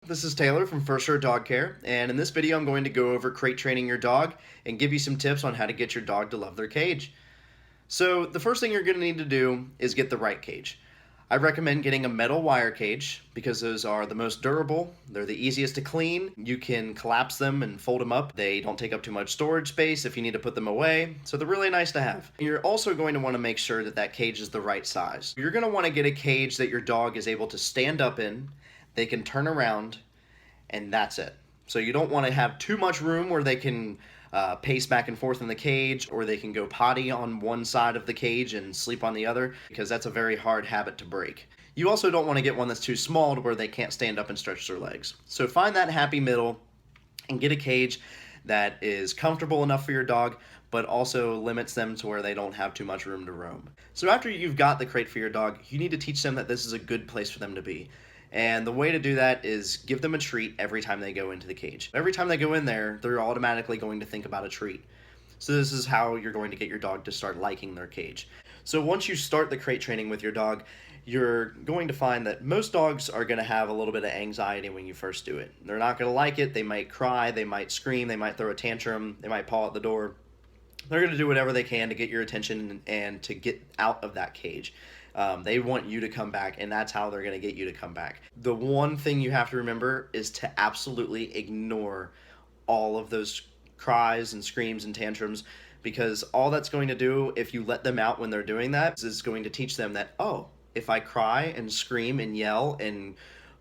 This is Taylor from For Sure Dog Care, and in this video I'm going to go over crate training your dog and give you some tips on how to get your dog to love their cage. So the first thing you're going to need to do is get the right cage. I recommend getting a metal wire cage because those are the most durable, they're the easiest to clean, you can collapse them and fold them up, they don't take up too much storage space if you need to put them away, so they're really nice to have. You're also going to want to make sure that that cage is the right size. You're going to want to get a cage that your dog is able to stand up in, they can turn around, and that's it. So you don't want to have too much room where they can pace back and forth in the cage, or they can go potty on one side of the cage and sleep on the other, because that's a very hard habit to break. You also don't want to get one that's too small to where they can't stand up and stretch their legs. So find that happy middle and get a cage that is comfortable enough for your dog, but also limits them to where they don't have too much room to roam. So after you've got the crate for your dog, you need to teach them that this is a good place for them to be. And the way to do that is give them a treat every time they go into the cage. Every time they go in there, they're automatically going to think about a treat. So this is how you're going to get your dog to start liking their cage. So once you start the crate training with your dog, you're going to find that most dogs are going to have a little bit of anxiety when you first do it. They're not going to like it. They might cry, they might scream, they might throw a tantrum, they might paw at the door. They're going to do whatever they can to get your attention and to get out of that cage. They want you to come back, and that's how they're going to get you to come back. The one thing you have to remember is to absolutely ignore all of those cries and screams and tantrums, because all that's going to do, if you let them out when they're doing that, is going to teach them that, oh, if I cry and scream and yell and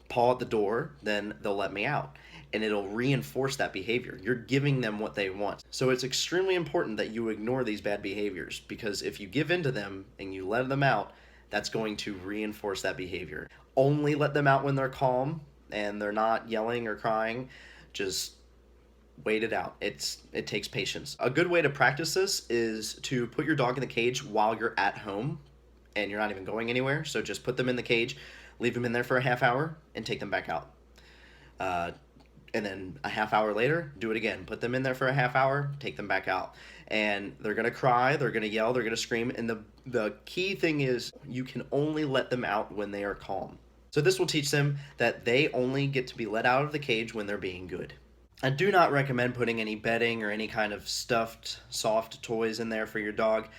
paw at the door, then they'll let me out. And it'll reinforce that behavior. You're giving them what they want. So it's extremely important that you ignore these bad behaviors, because if you give in to them and you let them out, that's going to reinforce that behavior. Only let them out when they're calm and they're not yelling or crying. Just wait it out. It takes patience. A good way to practice this is to put your dog in the cage while you're at home and you're not even going anywhere. So just put them in the cage, leave them in there for a half hour, and take them back out. And then a half hour later, do it again. Put them in there for a half hour, take them back out. And they're going to cry, they're going to yell, they're going to scream. And the key thing is you can only let them out when they are calm. So this will teach them that they only get to be let out of the cage when they're being good. I do not recommend putting any bedding or any kind of stuffed, soft toys in there for your dog,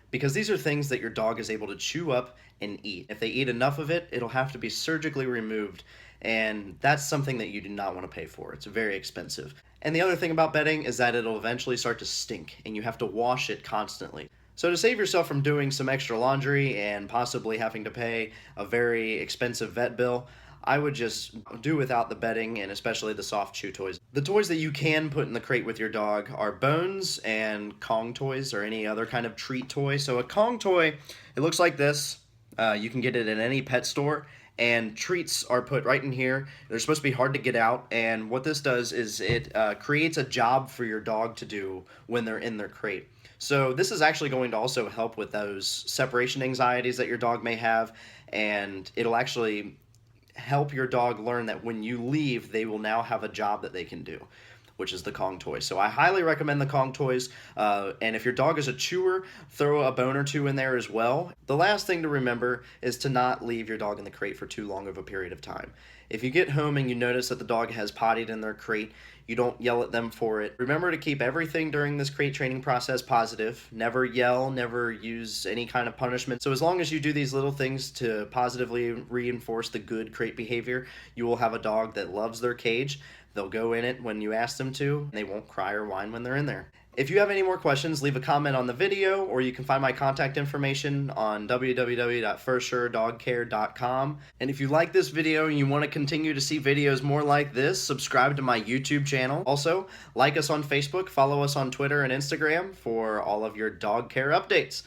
because these are things that your dog is able to chew up and eat. If they eat enough of it, it'll have to be surgically removed, and that's something that you do not want to pay for. It's very expensive. And the other thing about bedding is that it'll eventually start to stink, and you have to wash it constantly. So to save yourself from doing some extra laundry and possibly having to pay a very expensive vet bill, I would just do without the bedding and especially the soft chew toys. The toys that you can put in the crate with your dog are bones and Kong toys or any other kind of treat toy. So a Kong toy, it looks like this. You can get it in any pet store, and treats are put right in here. They're supposed to be hard to get out, and what this does is it creates a job for your dog to do when they're in their crate. So this is actually going to also help with those separation anxieties that your dog may have, and it'll actually help your dog learn that when you leave, they will now have a job that they can do, which is the Kong toy. So I highly recommend the Kong toys, and if your dog is a chewer, throw a bone or two in there as well. The last thing to remember is to not leave your dog in the crate for too long of a period of time. If you get home and you notice that the dog has pottied in their crate, you don't yell at them for it. Remember to keep everything during this crate training process positive. Never yell, never use any kind of punishment. So as long as you do these little things to positively reinforce the good crate behavior, you will have a dog that loves their cage. They'll go in it when you ask them to, and they won't cry or whine when they're in there. If you have any more questions, leave a comment on the video, or you can find my contact information on www.forsuredogcare.com. And if you like this video and you want to continue to see videos more like this, subscribe to my YouTube channel. Also, like us on Facebook, follow us on Twitter and Instagram for all of your dog care updates.